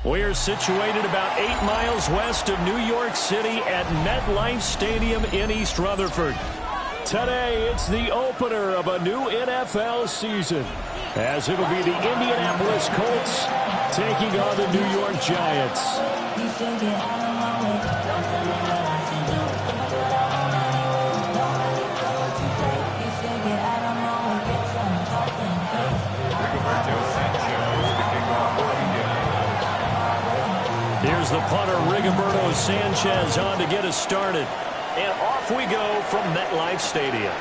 We're situated about 8 miles west of New York City at MetLife Stadium in East Rutherford. Today, it's the opener of a new NFL season, as it'll be the Indianapolis Colts taking on the New York Giants. Here's the punter, Rigoberto Sanchez, on to get us started. And off we go from MetLife Stadium.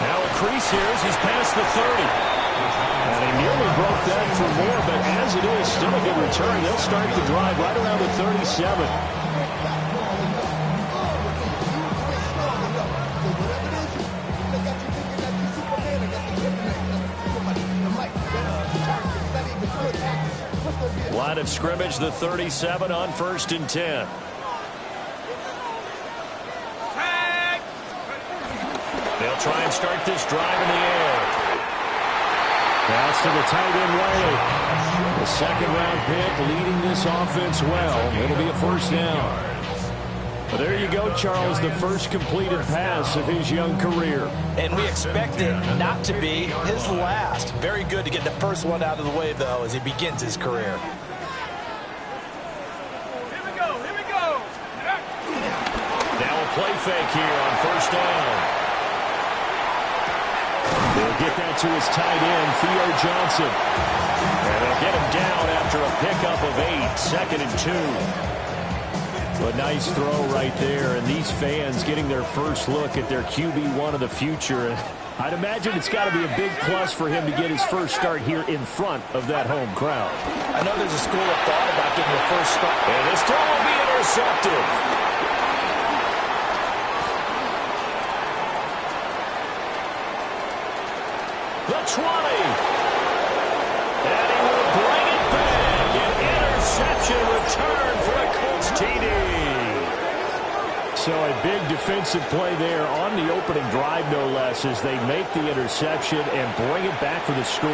Now a crease here as he's past the 30. And he nearly broke that for more, but as it is, still a good return. They'll start the drive right around the 37. Line of scrimmage, the 37 on 1st and 10. They'll try and start this drive in the air. Pass to the tight end, Wiley. The second-round pick leading this offense well. It'll be a first down. But there you go, Charles, the first completed pass of his young career. And we expect it not to be his last. Very good to get the first one out of the way, though, as he begins his career. Now a play fake here on first down. They'll get that to his tight end, Theo Johnson. And they'll get him down after a pickup of 8, 2nd and 2. A nice throw right there, and these fans getting their first look at their QB1 of the future. I'd imagine it's got to be a big plus for him to get his first start here in front of that home crowd. I know there's a school of thought about getting the first start. And this throw will be intercepted. The 20. And he will bring it back. An interception return for a Colts TD. So a big defensive play there on the opening drive, no less, as they make the interception and bring it back for the score.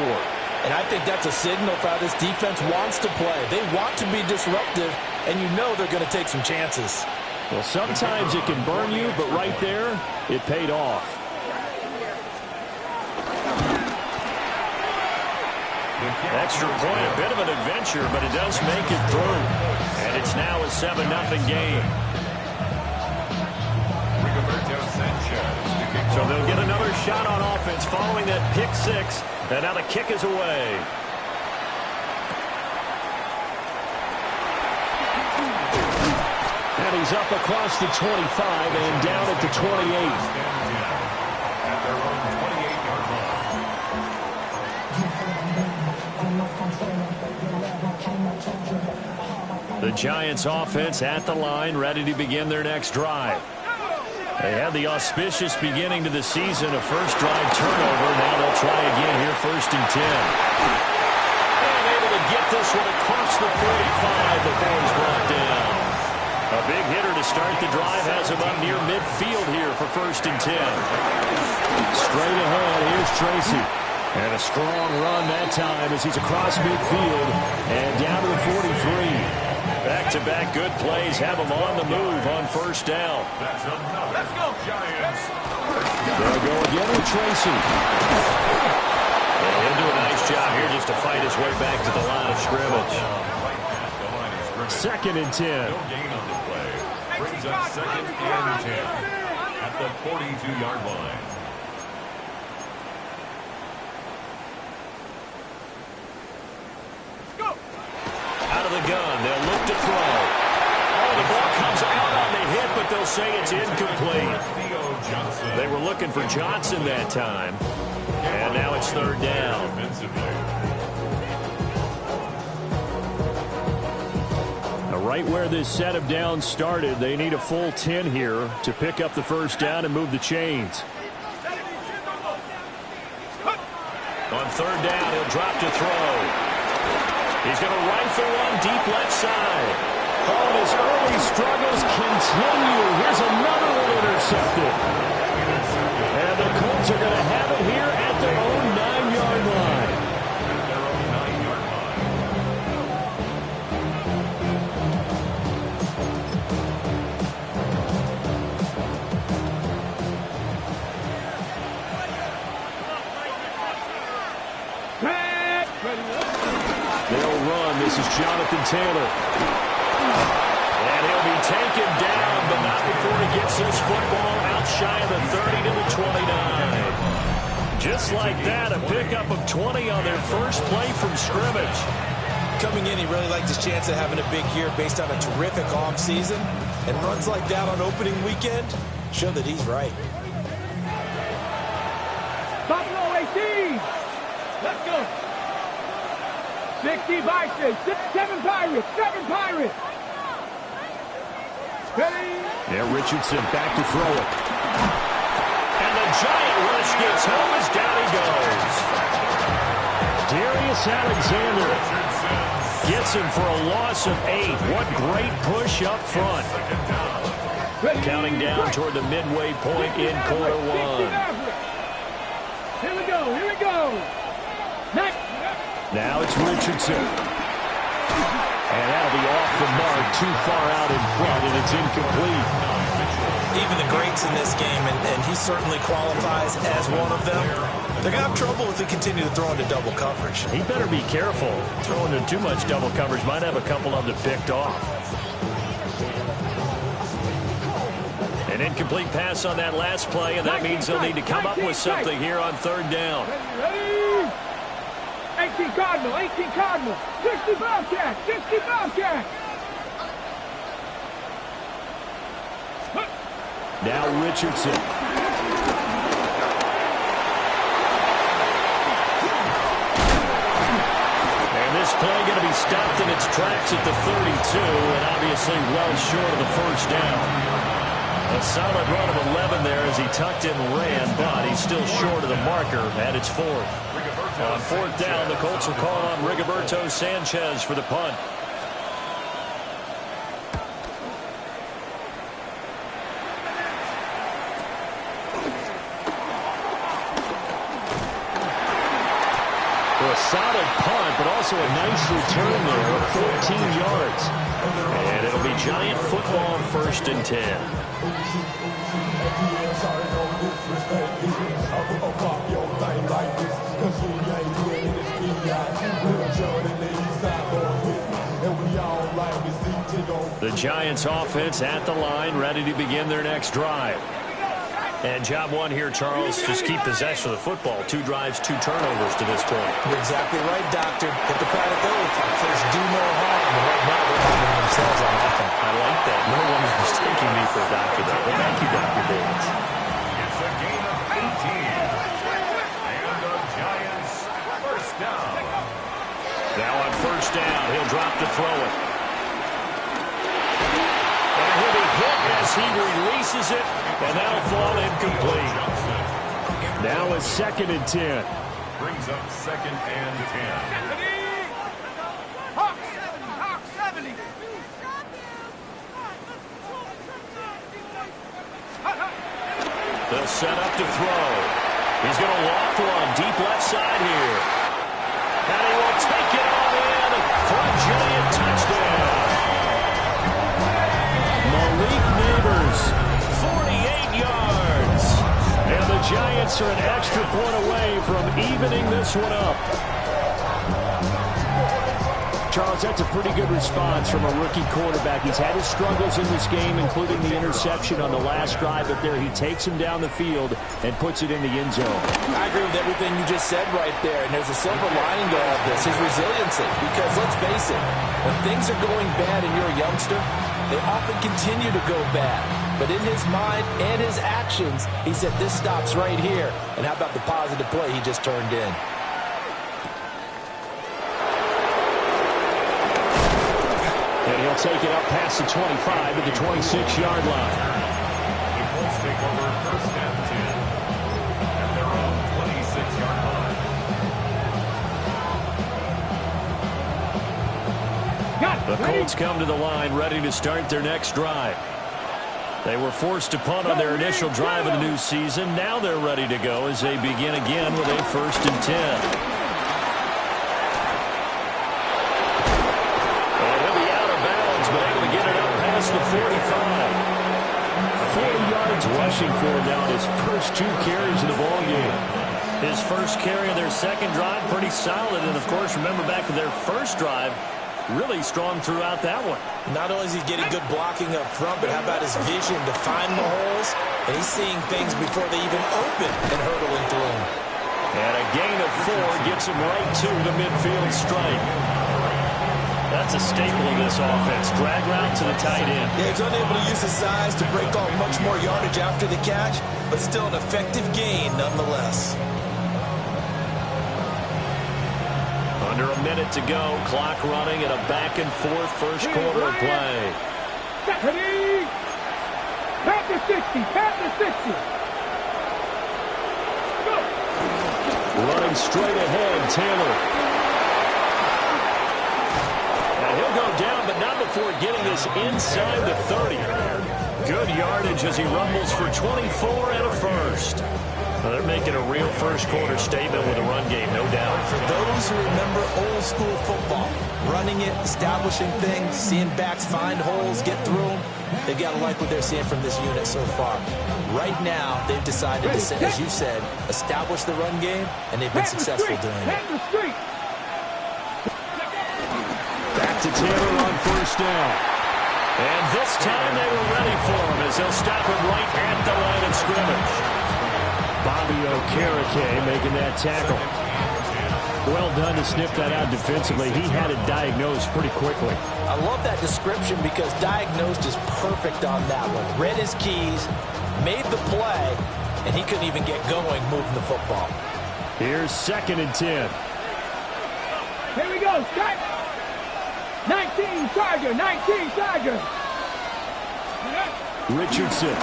And I think that's a signal for how this defense wants to play. They want to be disruptive, and you know they're going to take some chances. Well, sometimes it can burn you, but right there, it paid off. Extra point, a bit of an adventure, but it does make it through. And it's now a 7-0 game. So they'll get another shot on offense following that pick 6. And now the kick is away. And he's up across the 25 and down at the 28. The Giants offense at the line, ready to begin their next drive. They had the auspicious beginning to the season, a first drive turnover. Now they'll try again here, 1st and 10. And able to get this one across the 45 before he's brought down. A big hitter to start the drive has him up near midfield here for 1st and 10. Straight ahead, here's Tracy. And a strong run that time as he's across midfield and down to the 43. Back-to-back good plays have him on the move on 1st down. Let's go, Giants. They'll go again with Tracy. And he'll do a nice job here just to fight his way back to the line of scrimmage. 2nd and 10. No gain on the play. Brings up 2nd and 10 at the 42-yard line. Out of the gun, they'll look to throw. Oh, the ball comes out on the hit, but they'll say it's incomplete. They were looking for Johnson that time. And now it's 3rd down. Now, right where this set of downs started, they need a full 10 here to pick up the 1st down and move the chains. On 3rd down, he'll drop to throw. He's going to rifle one deep left side. Oh, and his early struggles continue. Here's another one intercepted. And the Colts are going to have it here at their own 9-yard line. They'll run. This is Jonathan Taylor. And he'll be taken down, but not before he gets this football out shy of the 30 to the 29. Just like that, a pickup of 20 on their first play from scrimmage. Coming in, he really liked his chance of having a big year based on a terrific offseason. And runs like that on opening weekend show that he's right. Buffalo 18. Let's go. 60 Vikings. 7 Pirates. 7 Pirates. Ready? Yeah, Richardson back to throw it. And the giant rush gets home as down he goes. Darius Alexander gets him for a loss of 8. What great push up front. Counting down toward the midway point in quarter 1. Here we go. Here we go. Next. Now it's Richardson. And that'll be off the mark, too far out in front, and it's incomplete. Even the greats in this game, and he certainly qualifies as one of them, they're going to have trouble if they continue to throw into double coverage. He better be careful. Throwing into too much double coverage might have a couple of them picked off. An incomplete pass on that last play, and that means they'll need to come up with something here on third down. Ready? 18 Cardinal. 18 Cardinal. 60 Bobcats. 60 Bobcats. Now Richardson. And this play going to be stopped in its tracks at the 32, and obviously well short of the first down. A solid run of 11 there as he tucked in and ran, but he's still short of the marker at its 4th. On 4th down, the Colts will call on Rigoberto Sanchez for the punt. A solid punt, but also a nice return there of 14 yards. And it'll be Giant football, 1st and 10. The Giants offense at the line, ready to begin their next drive. And job 1 here, Charles, just keep possession of the football. 2 drives, 2 turnovers to this point. You're exactly right, Doctor. Hippocratic oath. First, do no harm. And right now, they're harming themselves on offense. I like that. No one is mistaking me for a doctor, though. Well, thank you, Dr. Davis. It's a gain of 18. And the Giants, first down. Now on first down, he'll drop to throw it. And he'll be hit as he releases it, and that'll fall incomplete. Now it's 2nd and 10. Brings up 2nd and 10. Hawk 70. They'll set up to throw. He's going to loft one deep left side here. And he will take it all in for a giant touchdown. Malik Neighbors, 48 yards. And the Giants are an extra point away from evening this one up. Charles, that's a pretty good response from a rookie quarterback. He's had his struggles in this game, including the interception on the last drive, but there he takes him down the field and puts it in the end zone. I agree with everything you just said right there, and there's a silver lining to all of this, his resiliency. Because let's face it, when things are going bad and you're a youngster, they often continue to go bad. But in his mind and his actions, he said, this stops right here. And how about the positive play he just turned in? And he'll take it up past the 25 to the 26-yard line. The Colts take over 1st and 10. At their own 26-yard line. The Colts come to the line ready to start their next drive. They were forced to punt on their initial drive of the new season. Now they're ready to go as they begin again with a 1st and 10. The 45. 40 yards rushing for him now in his first 2 carries of the ball game. His first carry of their second drive, pretty solid. And, of course, remember back to their first drive, really strong throughout that one. Not only is he getting good blocking up front, but how about his vision to find the holes? And he's seeing things before they even open and hurdling through them. And a gain of 4 gets him right to the midfield stripe. That's a staple of this offense. Drag route to the tight end. Yeah, he's unable to use his size to break off much more yardage after the catch, but still an effective gain nonetheless. Under a minute to go. Clock running at a back-and-forth first quarter of play. Ready? Pat the 60. Pat the 60. Go. Running straight ahead, Taylor. Now he'll go down, but not before getting this inside the 30. Good yardage as he rumbles for 24 and a first. Well, they're making a real first-quarter statement with a run game, no doubt. For those who remember old-school football, running it, establishing things, seeing backs find holes, get through them, they've got to like what they're seeing from this unit so far. Right now, they've decided to, as you said, establish the run game, and they've been successful doing it. Back to Taylor on first down. And this time they were ready for him as they'll stop him right at the line of scrimmage. Bobby Okereke making that tackle. Well done to sniff that out defensively. He had it diagnosed pretty quickly. I love that description because diagnosed is perfect on that one. Read his keys, made the play, and he couldn't even get going moving the football. Here's 2nd and 10. Here we go, Scott. 19 Tiger, 19 Tiger. Richardson.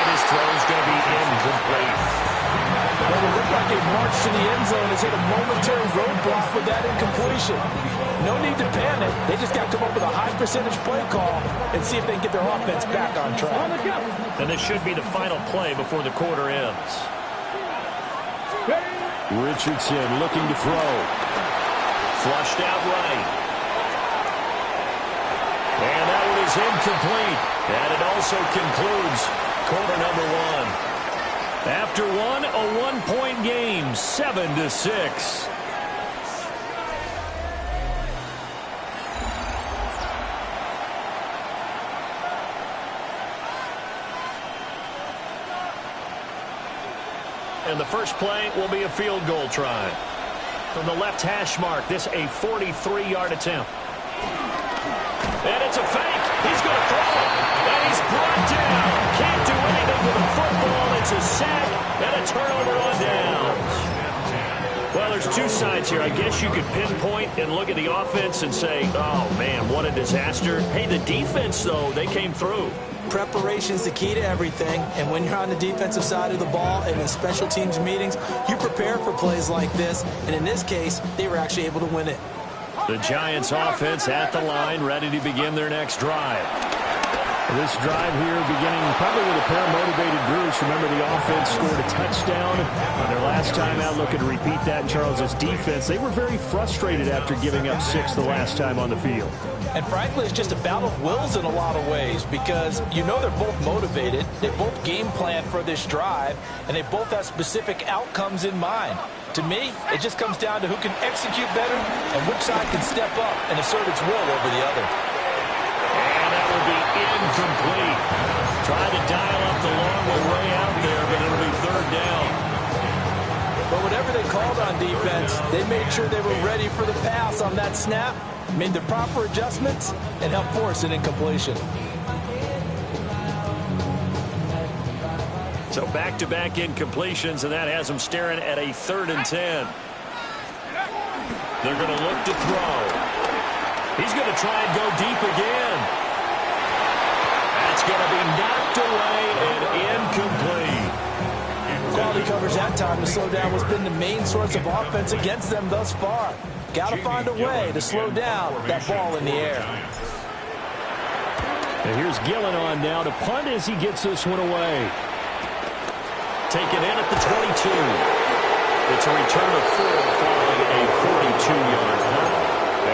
His throw's going to be incomplete. Well, it looked like a march to the end zone has hit a momentary roadblock with that incompletion. No need to panic. They just got to come up with a high percentage play call and see if they can get their offense back on track. And this should be the final play before the quarter ends. Richardson looking to throw. Flushed out right. And that one is incomplete. And it also concludes quarter number 1. After one, a one-point game, 7-6. And the first play will be a field goal try. From the left hash mark, this a 43-yard attempt. And it's a fake. He's going to throw it. And he's brought down. Can't do anything with a football. It's a sack and a turnover on downs. Well, there's two sides here. I guess you could pinpoint and look at the offense and say, oh, man, what a disaster. Hey, the defense, though, they came through. Preparation's the key to everything, and when you're on the defensive side of the ball and in special teams meetings, you prepare for plays like this, and in this case, they were actually able to win it. The Giants offense at the line, ready to begin their next drive. This drive here beginning probably with a pair of motivated groups. Remember, the offense scored a touchdown on their last time out. Looking to repeat that in Charles's defense. They were very frustrated after giving up 6 the last time on the field. And frankly, it's just a battle of wills in a lot of ways because you know they're both motivated. They both game plan for this drive, and they both have specific outcomes in mind. To me, it just comes down to who can execute better and which side can step up and assert its will over the other. And that will be incomplete. Trying to dial up the long way out there, but it'll be third down. But whatever they called on defense, they made sure they were ready for the pass on that snap, made the proper adjustments, and helped force an incompletion. So back-to-back incompletions, and that has them staring at a 3rd and 10. They're going to look to throw. He's going to try and go deep again. That's going to be knocked away and incomplete. Quality coverage that time to slow down what's been the main source of offense against them thus far. Got to find a way to slow down that ball in the air. And here's Gillen on now to punt as he gets this one away. Taken in at the 22. It's a return of 4 following a 42-yard punt.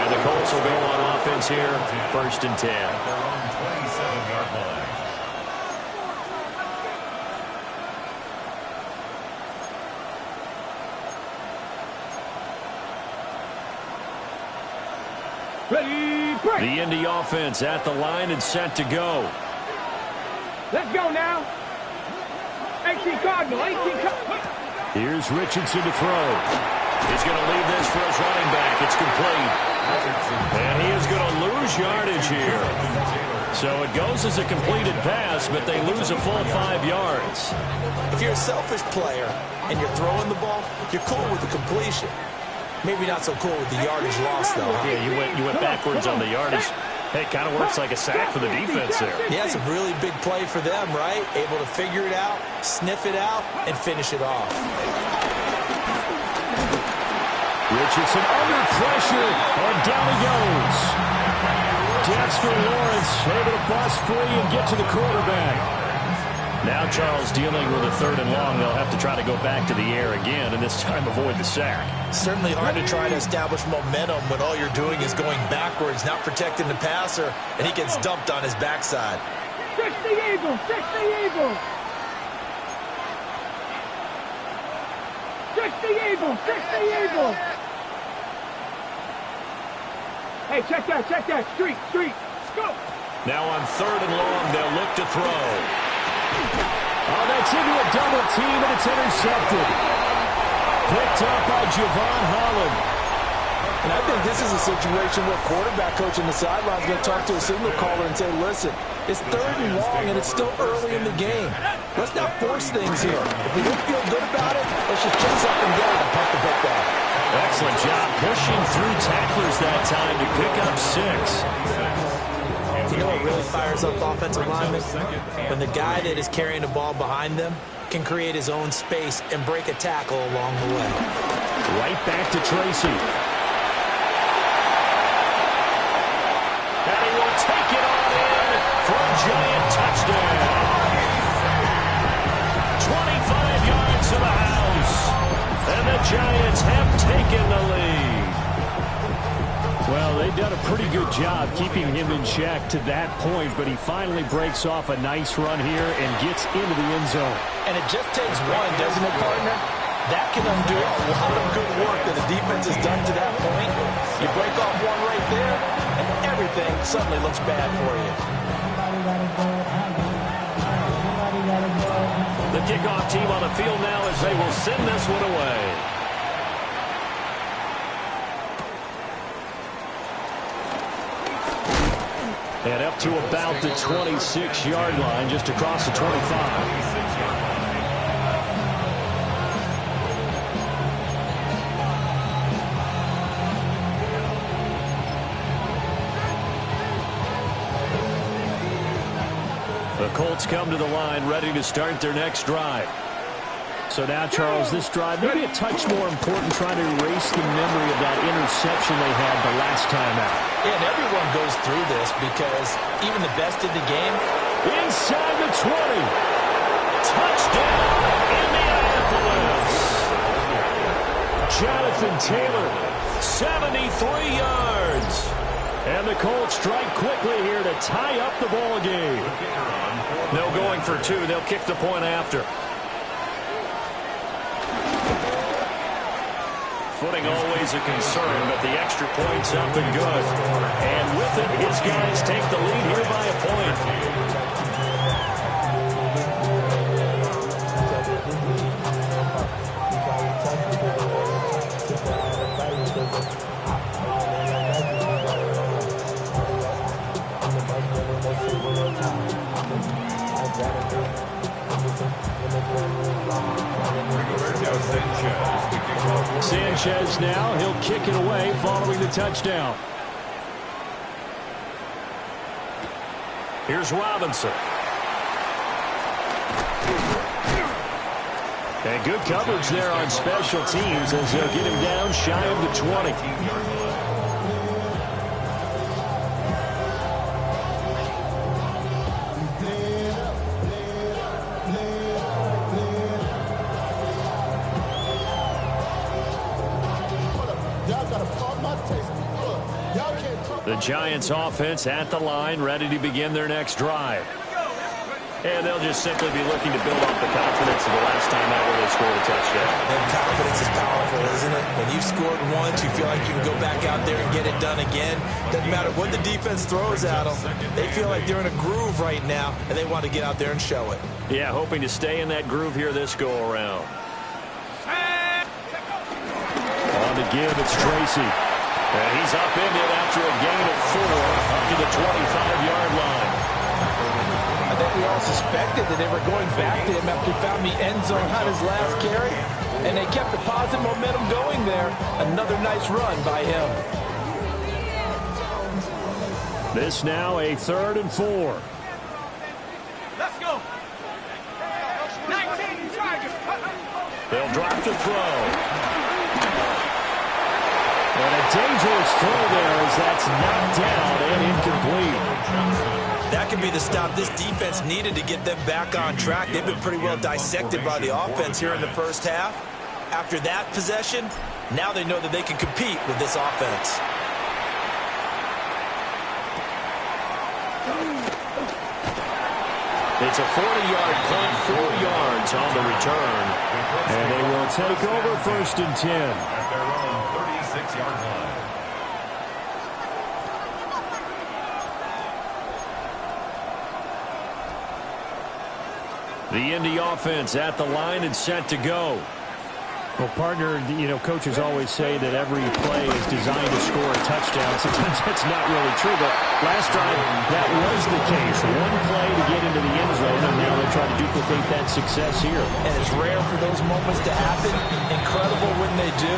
And the Colts will go on offense here, 1st and 10. Their own 27-yard line. Ready, break. The Indy offense at the line and set to go. Let's go now. 18 Cardinal, 18 Cardinal. Here's Richardson to throw. He's going to leave this for his running back. It's complete. And he is going to lose yardage here. So it goes as a completed pass, but they lose a full 5 yards. If you're a selfish player and you're throwing the ball, you're cool with the completion. Maybe not so cool with the yardage loss, though. Yeah, you went backwards on the yardage. Hey, it kind of works like a sack for the defense there. Yeah, it's a really big play for them, right? Able to figure it out, sniff it out, and finish it off. Richardson under pressure, and down he goes. Dexter Lawrence able to bust free and get to the quarterback. Now Charles dealing with a 3rd and long. They'll have to try to go back to the air again, and this time avoid the sack. Certainly hard to try to establish momentum when all you're doing is going backwards, not protecting the passer, and he gets dumped on his backside. 60 Eagle, 60 Eagle. 60 Eagle, 60 Eagle. Hey, check that. Street. Go. Now on 3rd and long, they'll look to throw. Oh, that's into a double team, and it's intercepted. Picked up by Javon Holland. And I think this is a situation where quarterback coach on the sideline is going to talk to a signal caller and say, listen, it's 3rd and long, and it's still early in the game. Let's not force things here. If we don't feel good about it, let's just chase up and down and pump the ball back. Excellent job pushing through tacklers that time to pick up 6. You know what really fires up offensive linemen? When the guy that is carrying the ball behind them can create his own space and break a tackle along the way. Right back to Tracy. And he will take it on in for a giant touchdown. 25 yards to the house. And the Giants have taken the lead. Well, they've done a pretty good job keeping him in check to that point, but he finally breaks off a nice run here and gets into the end zone. And it just takes one, doesn't it, partner? That can undo a lot of good work that the defense has done to that point. You break off one right there, and everything suddenly looks bad for you. The kickoff team on the field now as they will send this one away. And up to about the 26-yard line, just across the 25. The Colts come to the line, ready to start their next drive. So now, Charles, this drive maybe a touch more important, trying to erase the memory of that interception they had the last time out. Yeah, and everyone goes through this because even the best in the game. Inside the 20. Touchdown, Indianapolis. Jonathan Taylor, 73 yards. And the Colts strike quickly here to tie up the ball game. No going for 2. They'll kick the point after. Footing always a concern, but the extra point's up and good. And with it, his guys take the lead here by a point. Sanchez now, he'll kick it away following the touchdown. Here's Robinson. And good coverage there on special teams as they'll get him down shy of the 20. The Giants offense at the line, ready to begin their next drive. And they'll just simply be looking to build off the confidence of the last time out where they score a touchdown. And confidence is powerful, isn't it? When you've scored once, you feel like you can go back out there and get it done again. Doesn't matter what the defense throws at them. They feel like they're in a groove right now, and they want to get out there and show it. Yeah, hoping to stay in that groove here this go-around. On the give, it's Tracy. And he's up in it after a gain of 4 up to the 25-yard line. I think we all suspected that they were going back to him after he found the end zone on his last carry, and they kept the positive momentum going there. Another nice run by him. This now a 3rd and 4. Let's go. 19 Chargers. They'll drop the throw. And a dangerous throw there as that's knocked down and incomplete. That could be the stop this defense needed to get them back on track. They've been pretty well dissected by the offense here in the first half. After that possession, now they know that they can compete with this offense. It's a 40-yard punt, 4 yards on the return. And they will take over 1st and 10. At their own 36-yard line. The Indy offense at the line and set to go. Well, partner, you know, coaches always say that every play is designed to score a touchdown. Sometimes that's not really true, but last time that was the case. One play to get into the end zone, and now they try to duplicate that success here. And it's rare for those moments to happen. Incredible when they do.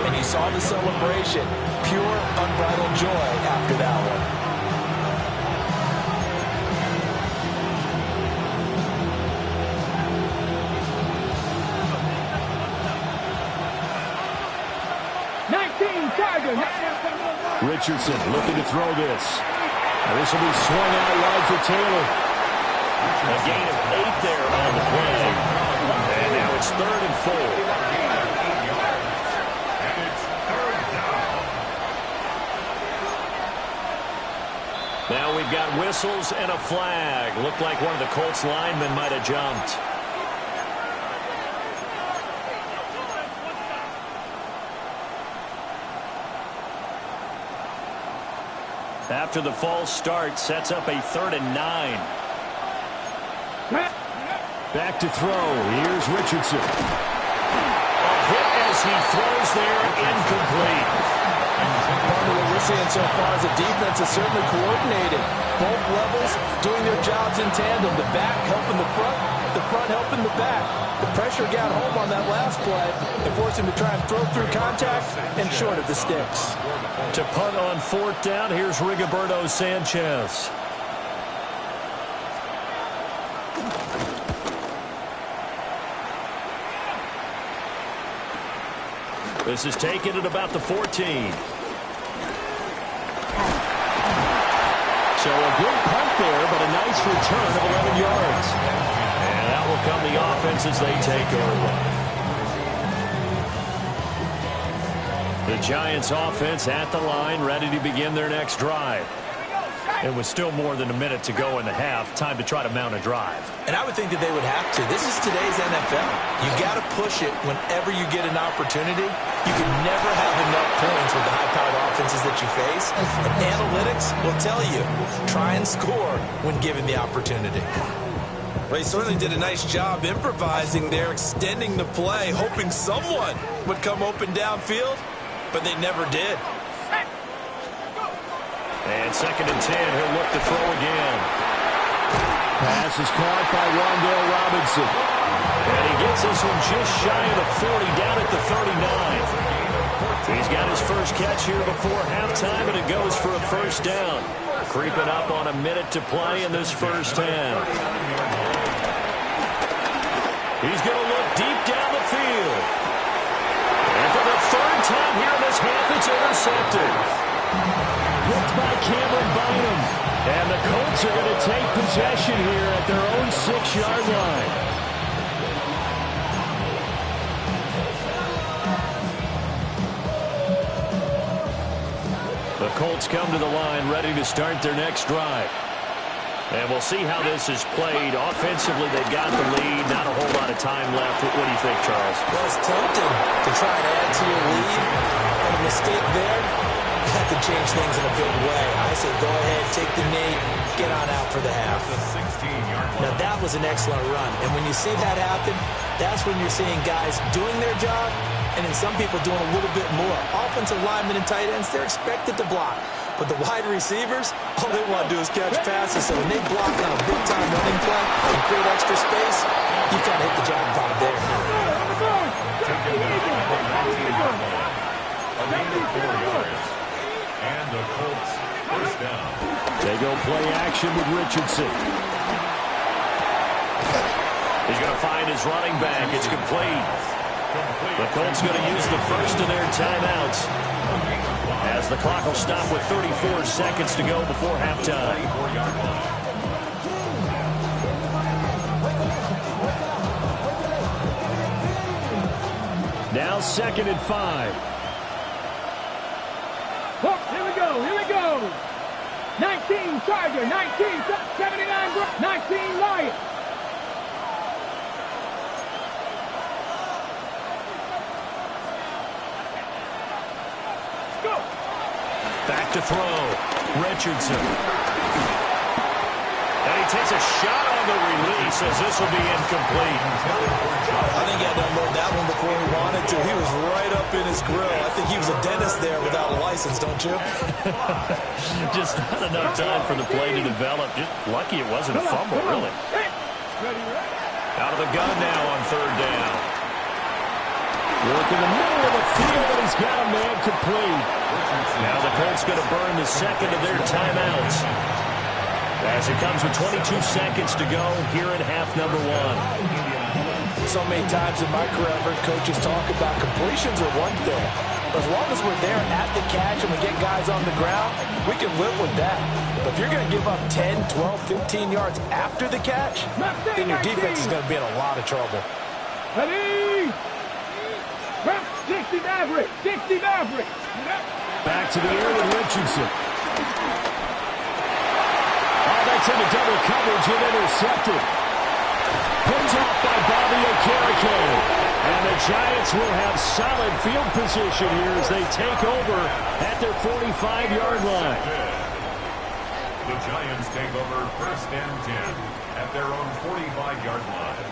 And you saw the celebration. Pure, unbridled joy after that one. Richardson looking to throw this. This will be swung out wide for Taylor. A gain of 8 there on the play. And now it's 3rd and 4. And it's 3rd down. Now we've got whistles and a flag. Looked like one of the Colts linemen might have jumped. After the false start, sets up a 3rd and 9. Back to throw. Here's Richardson. A hit as he throws there, incomplete. Part of what we're seeing so far is the defense is certainly coordinated. Both levels doing their jobs in tandem. The back helping the front helping the back. The pressure got home on that last play and forced him to try and throw through contact and short of the sticks. To punt on 4th down, here's Rigoberto Sanchez. This is taken at about the 14. So a good punt there, but a nice return of 11 yards. And out will come the offense as they take over. The Giants offense at the line, ready to begin their next drive. It was still more than a minute to go in the half. Time to try to mount a drive. And I would think that they would have to. This is today's NFL. You got to push it whenever you get an opportunity. You can never have enough points with the high-powered offenses that you face. And analytics will tell you, try and score when given the opportunity. Well, he certainly did a nice job improvising there, extending the play, hoping someone would come open downfield, but they never did. And 2nd and 10, he'll look to throw again. Pass is caught by Wan'Dale Robinson. And he gets this one just shy of the 40, down at the 39. He's got his first catch here before halftime, and it goes for a 1st down. Creeping up on a minute to play in this first half. He's going to look deep down the field. And for the 3rd time here in this half, it's intercepted. Blocked by Cameron Bynum. And the Colts are going to take possession here at their own 6-yard line. The Colts come to the line ready to start their next drive. And we'll see how this is played. Offensively, they've got the lead. Not a whole lot of time left. What do you think, Charles? Well, it's tempting to try and add to your lead. And a mistake there, that could change things in a big way. I say go ahead, take the knee, get on out for the half. Now, that was an excellent run. And when you see that happen, that's when you're seeing guys doing their job and then some people doing a little bit more. Offensive linemen and tight ends, they're expected to block. But the wide receivers, all they want to do is catch passes. So when they block on a big-time running play and create extra space, you kind of hit the jackpot there. And the Colts first down. They go play action with Richardson. He's going to find his running back. It's complete. The Colts going to use the first of their timeouts as the clock will stop with 34 seconds to go before halftime. Now 2nd and 5. Oh, here we go. 19 Charger, 19, 79, 19 Lion. Let's go. Back to throw. Richardson. And he takes a shot on the release as this will be incomplete. I think he had to unload that one before he wanted to. He was right up in his grill. I think he was a dentist there without a license, don't you? Just not enough time for the play to develop. Just lucky it wasn't a fumble, really. Out of the gun now on 3rd down. Work in the middle of the field, and he's got a man complete. Now the Colts going to burn the 2nd of their timeouts as it comes with 22 seconds to go here in half number 1. So many times in my career, I've heard coaches talk about completions are one thing. But as long as we're there at the catch and we get guys on the ground, we can live with that. But if you're going to give up 10, 12, 15 yards after the catch, then your defense is going to be in a lot of trouble. Ready? 60 Maverick, 60 Maverick. Back to the air with Richardson. Oh, that's into double coverage and intercepted. Picked off by Bobby Okereke. And the Giants will have solid field position here as they take over at their 45-yard line. The Giants take over 1st and 10 at their own 45-yard line.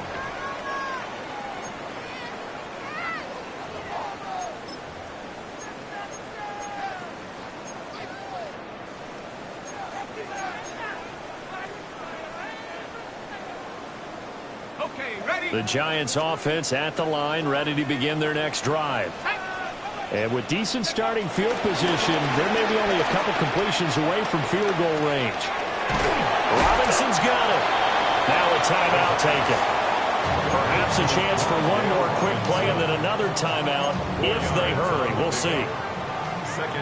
The Giants offense at the line, ready to begin their next drive. And with decent starting field position, there may be only a couple completions away from field goal range. Robinson's got it. Now a timeout taken. Perhaps a chance for one more quick play and then another timeout if they hurry. We'll see.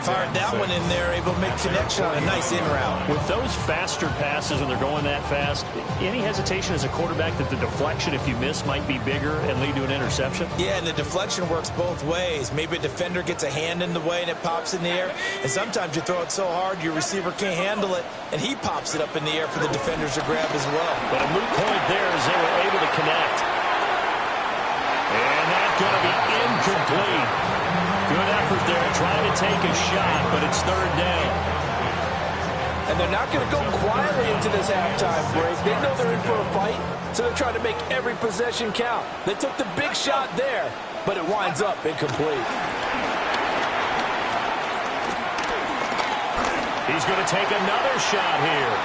Fired that one in there, able to make connection on a nice in route. With those faster passes when they're going that fast, any hesitation as a quarterback that the deflection, if you miss, might be bigger and lead to an interception? Yeah, and the deflection works both ways. Maybe a defender gets a hand in the way and it pops in the air. And sometimes you throw it so hard your receiver can't handle it, and he pops it up in the air for the defenders to grab as well. But a moot point there as they were able to connect. And that's going to be incomplete. Good effort there, trying to take a shot, but it's 3rd down. And they're not going to go quietly into this halftime break. They know they're in for a fight, so they're trying to make every possession count. They took the big shot there, but it winds up incomplete. He's going to take another shot here.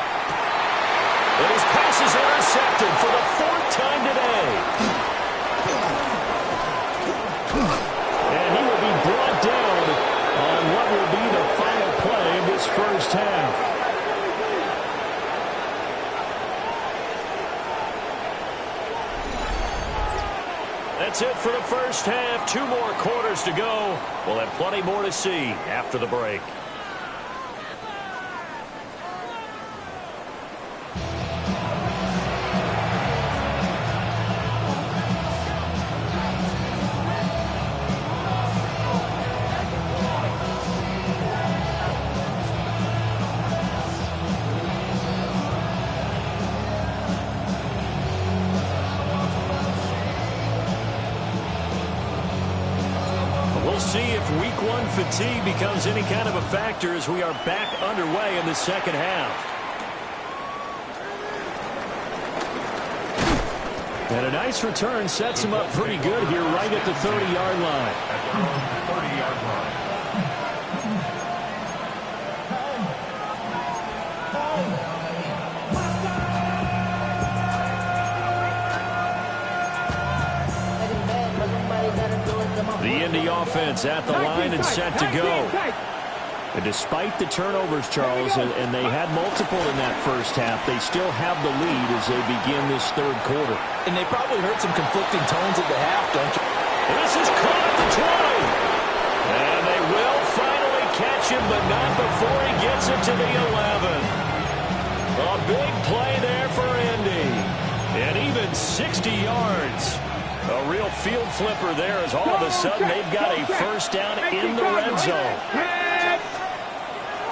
And his pass is intercepted for the 4th time today. And he will be brought down on what will be the final play of this first half. That's it for the first half. 2 more quarters to go. We'll have plenty more to see after the break. We'll see if week one fatigue becomes any kind of a factor as we are back underway in the second half. And a nice return sets him up pretty good here right at the 30-yard line. At their own 30-yard line. The Indy offense at the line and set to go. And despite the turnovers, Charles, and they had multiple in that first half, they still have the lead as they begin this third quarter. And they probably heard some conflicting tones at the half, don't you? This is caught at the 20. And they will finally catch him, but not before he gets it to the 11. A big play there for Indy. And even 60 yards. A real field flipper there as all of a sudden they've got a first down in the red zone.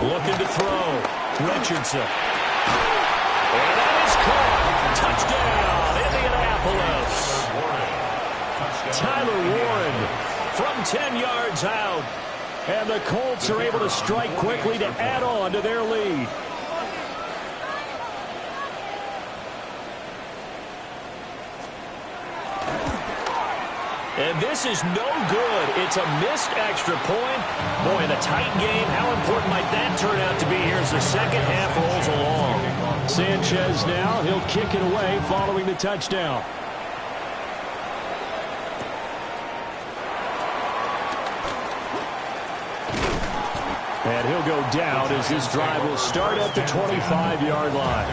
Looking to throw. Richardson. And that is caught. Touchdown, Indianapolis. Tyler Warren from 10 yards out. And the Colts are able to strike quickly to add on to their lead. And this is no good. It's a missed extra point. Boy, in a tight game, how important might that turn out to be here as the second half rolls along? Sanchez now, he'll kick it away following the touchdown. And he'll go down as this drive will start at the 25-yard line.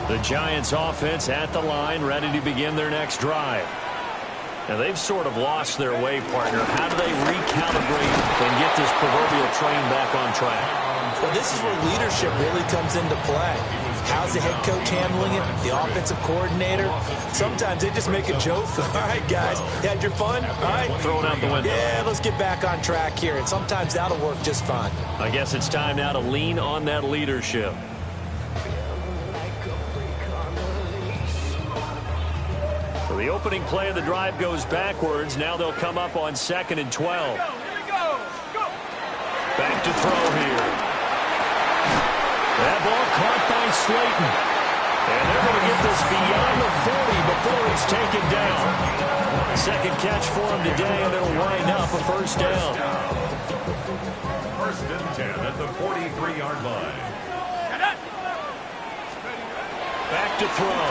The Giants offense at the line, ready to begin their next drive. Now, they've sort of lost their way, partner. How do they recalibrate and get this proverbial train back on track? Well, this is where leadership really comes into play. How's the head coach handling it? The offensive coordinator? Sometimes they just make a joke. All right, guys, you had your fun? All right. Throw it out the window. Yeah, let's get back on track here. And sometimes that'll work just fine. I guess it's time now to lean on that leadership. So the opening play of the drive goes backwards. Now they'll come up on 2nd and 12. Back to throw here. That ball caught by Slayton. And they're going to get this beyond the 40 before it's taken down. Second catch for him today, and it'll wind up a first down. First and 10 at the 43-yard line. Back to throw.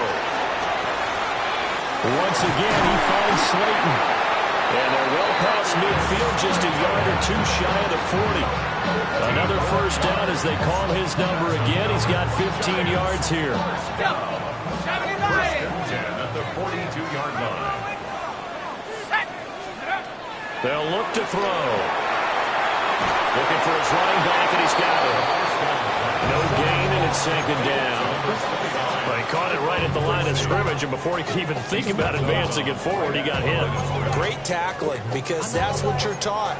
Once again, he finds Slayton. And they're well past midfield, just a yard or two shy of the 40. Another first down as they call his number again. He's got 15 yards here. First and 10 at the 42-yard line. They'll look to throw. Looking for his running back, and he's got it. No gain, and it's second down. Well, he caught it right at the line of scrimmage, and before he could even think about advancing it forward, he got hit. Great tackling, because that's what you're taught.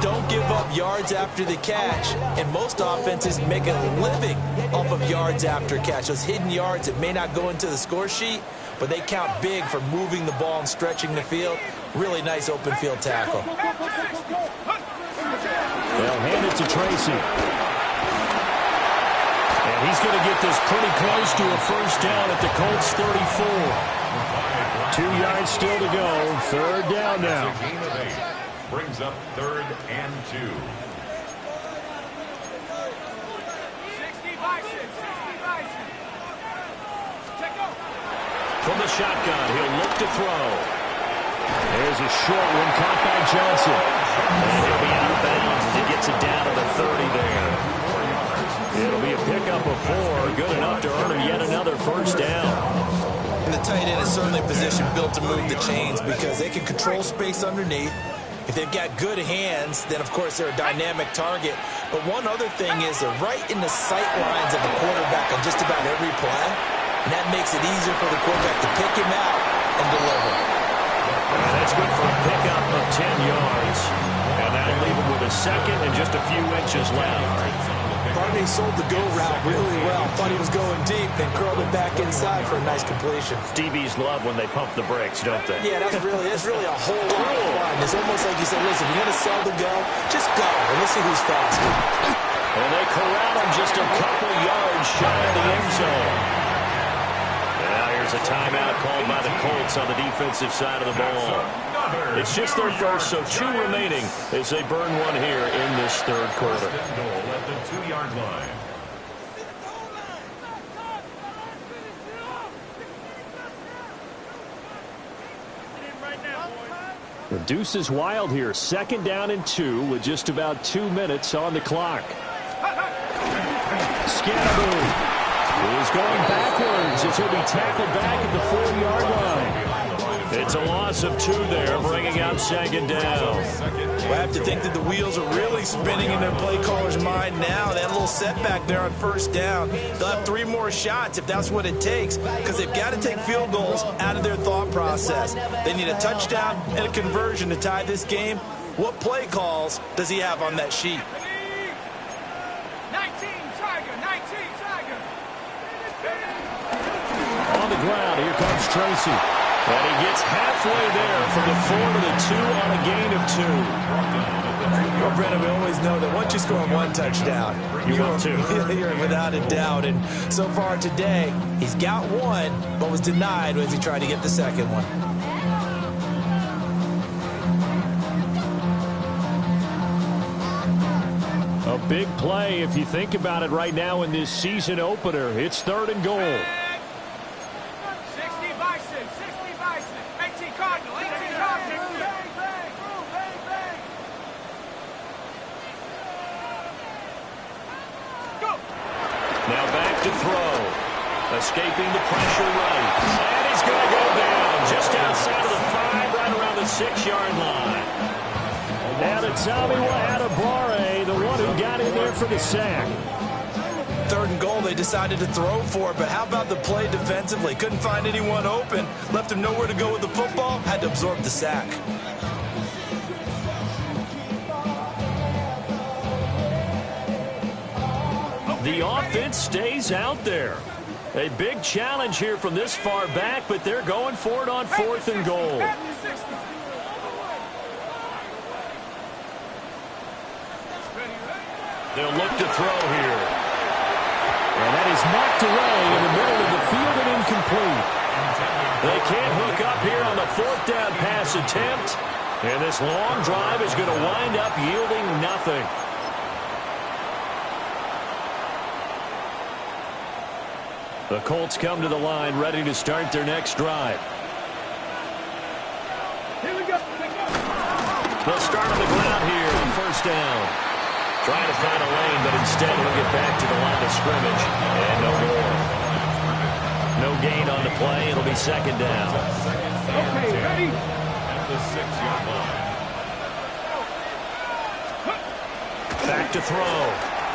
Don't give up yards after the catch. And most offenses make a living off of yards after catch. Those hidden yards that may not go into the score sheet, but they count big for moving the ball and stretching the field. Really nice open field tackle. They'll hand it to Tracy. And he's going to get this pretty close to a first down at the Colts 34. 2 yards still to go. Third down now. A gain of 8 brings up 3rd and 2. 60 Bison. From the shotgun, he'll look to throw. There's a short one caught by Johnson. And he'll be out of bounds as he gets it down to the 30 there. It'll be a pickup of 4, good enough to earn him yet another first down. And the tight end is certainly a position built to move the chains because they can control space underneath. If they've got good hands, then of course they're a dynamic target. But one other thing is they're right in the sight lines of the quarterback on just about every play. And that makes it easier for the quarterback to pick him out and deliver. And that's good for a pickup of 10 yards. And that'll leave him with a second and just a few inches left. Thought he sold the go route really well. Thought he was going deep, then curled it back inside for a nice completion. DBs love when they pump the brakes, don't they? Yeah, that's really a whole lot of fun. It's almost like you said, listen, you're going to sell the go, just go, and let's see who's faster. And they corral him just a couple yards shy of the end zone. And now here's a timeout called by the Colts on the defensive side of the ball. It's just their first, so 2 remaining as they burn one here in this third quarter. First and goal at the 2-yard line. The deuce is wild here. 2nd down and 2 with just about 2 minutes on the clock. Scannaboo is going backwards as he'll be tackled back at the 4-yard line. It's a loss of 2 there, bringing up 2nd down. Well, I have to think that the wheels are really spinning in their play caller's mind now. That little setback there on 1st down. They'll have 3 more shots if that's what it takes, because they've got to take field goals out of their thought process. They need a touchdown and a conversion to tie this game. What play calls does he have on that sheet? 19 Tiger, 19 Tiger. On the ground, here comes Tracy. And he gets halfway there from the 4 to the 2 on a gain of 2. Well, Brennan, we always know that once you score 1 touchdown, you're without a doubt. And so far today, he's got 1, but was denied as he tried to get the 2nd one. A big play if you think about it right now in this season opener. It's 3rd and goal. Now back to throw. Escaping the pressure right. And he's going to go down just outside of the 5, right around the 6-yard line. And it's Tommy Adebawore, the one who got in there for the sack. 3rd and goal, they decided to throw for it, but how about the play defensively? Couldn't find anyone open, left him nowhere to go with the football, had to absorb the sack. The offense stays out there. A big challenge here from this far back, but they're going for it on 4th and goal. They'll look to throw here. And that is knocked away in the middle of the field and incomplete. They can't hook up here on the 4th down pass attempt. And this long drive is going to wind up yielding nothing. The Colts come to the line ready to start their next drive. Here we go. They'll start on the ground here on 1st down. Trying to find a lane, but instead he'll get back to the line of scrimmage. And no more. No gain on the play. It'll be 2nd down. Okay, ready? At the 6-yard line. Back to throw.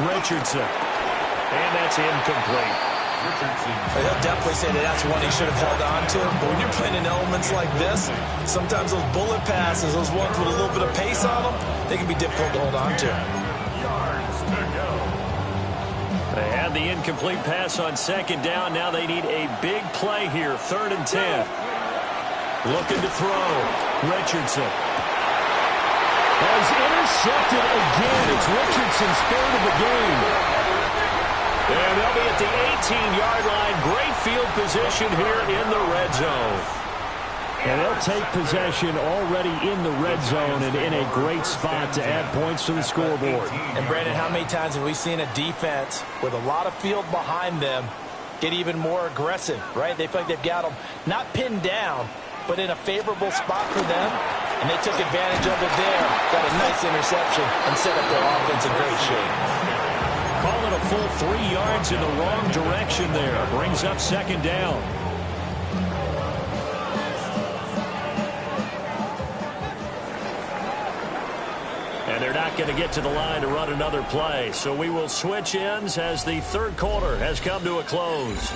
Richardson. And that's incomplete. He'll definitely say that that's one he should have held on to. But when you're playing in elements like this, sometimes those bullet passes, those ones with a little bit of pace on them, they can be difficult to hold on to. They had the incomplete pass on 2nd down. Now they need a big play here. 3rd and 10. Looking to throw. Richardson. Has intercepted again. It's Richardson's 3rd of the game. And they'll be at the 18-yard line. Great field position here in the red zone. And they'll take possession already in the red zone and in a great spot to add points to the scoreboard. And, Brandon, how many times have we seen a defense with a lot of field behind them get even more aggressive, right? They feel like they've got them not pinned down, but in a favorable spot for them. And they took advantage of it there. Got a nice interception and set up their offense in great shape. Call it a full 3 yards in the wrong direction there. Brings up 2nd down. And they're not going to get to the line to run another play. So we will switch ends as the 3rd quarter has come to a close.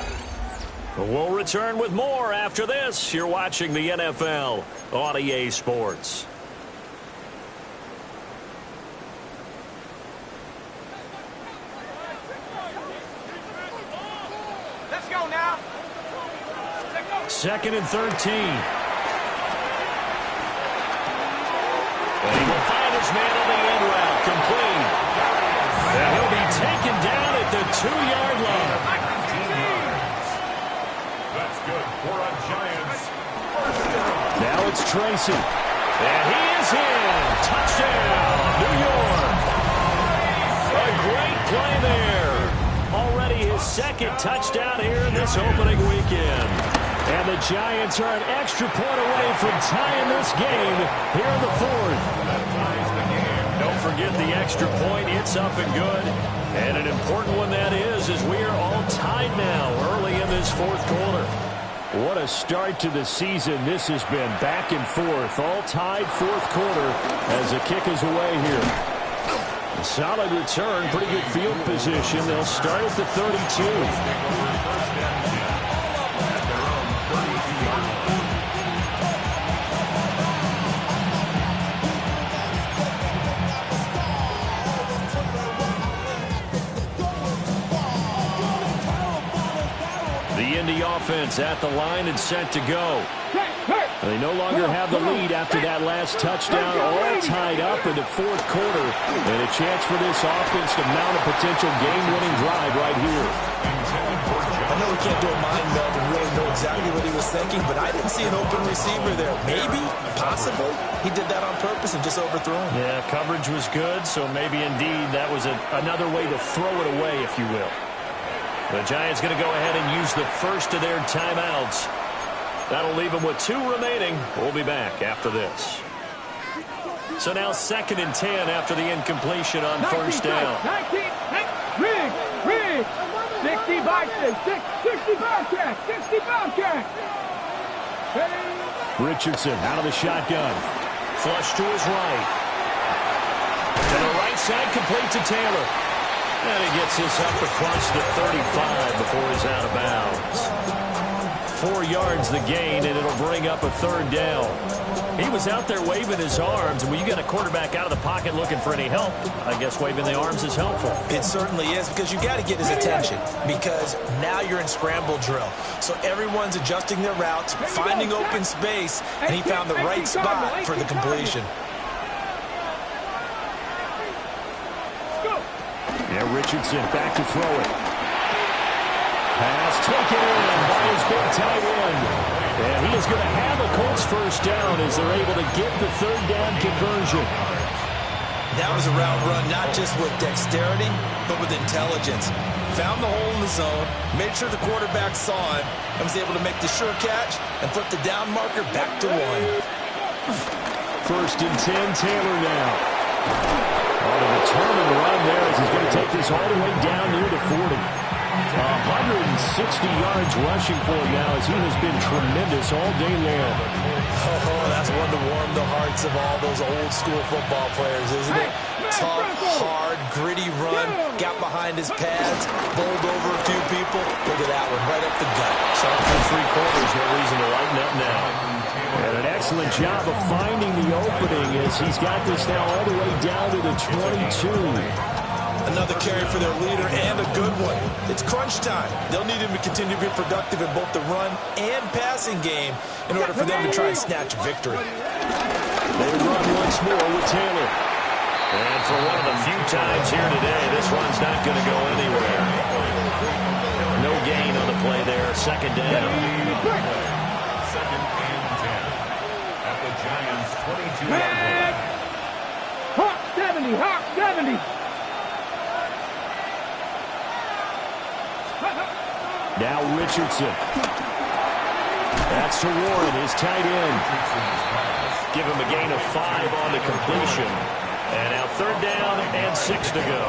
We'll return with more after this. You're watching the NFL on EA Sports. 2nd and 13. And he will find his man on the end route, complete. And he'll be taken down at the 2-yard line. That's good for a Giants. Now it's Tracy. And he is in. Touchdown, New York. A great play there. Already his 2nd touchdown here in this opening weekend. And the Giants are an extra point away from tying this game here in the 4th. Don't forget the extra point. It's up and good. And an important one that is, as we are all tied now early in this 4th quarter. What a start to the season this has been. Back and forth, all tied 4th quarter as the kick is away here. A solid return, pretty good field position. They'll start at the 32. The Indy offense at the line and set to go. They no longer have the lead after that last touchdown, all tied up in the 4th quarter. And a chance for this offense to mount a potential game-winning drive right here. I know we can't do a mind meld and really know exactly what he was thinking, but I didn't see an open receiver there. Maybe, possibly, he did that on purpose and just overthrew him. Yeah, coverage was good, so maybe indeed that was another way to throw it away, if you will. The Giants going to go ahead and use the first of their timeouts. That'll leave them with 2 remaining. We'll be back after this. So now 2nd and 10 after the incompletion on 1st down. 19, Riggs, 60 Bobcats. Richardson out of the shotgun. Flush to his right. To the right side, complete to Taylor. And he gets this up across the 35 before he's out of bounds. 4 yards the gain, and it'll bring up a 3rd down. He was out there waving his arms, and when you get a quarterback out of the pocket looking for any help, I guess waving the arms is helpful. It certainly is, because you got to get his attention, because now you're in scramble drill. So everyone's adjusting their routes, finding open space, and he found the right spot for the completion. Yeah, Richardson back to throw it. Pass taken in by his big tight end. And he is going to have a Colts 1st down as they're able to get the 3rd down conversion. That was a route run not just with dexterity, but with intelligence. Found the hole in the zone, made sure the quarterback saw him, and was able to make the sure catch and flip the down marker back to 1. 1st and 10, Taylor now. On a determined run there as he's going to take this all the way down near the 40. 160 yards rushing for him now as he has been tremendous all day long. Oh, that's one to warm the hearts of all those old school football players, isn't it? Tough, hard, gritty run, got behind his pads, bowled over a few people. Look at that one, right up the gut. Shot through 3 quarters, no reason to lighten up now. And an excellent job of finding the opening as he's got this now all the way down to the 22. Another carry for their leader and a good one. It's crunch time. They'll need him to continue to be productive in both the run and passing game in order for them to try and snatch victory. They run once more with Taylor. And for one of the few times here today, this run's not going to go anywhere. No gain on the play there. 2nd down. 2nd and 10 at the Giants' 22-yard line. Hawk 70. Now Richardson. That's to Warren, his tight end. Give him a gain of 5 on the completion. And now 3rd down and 6 to go.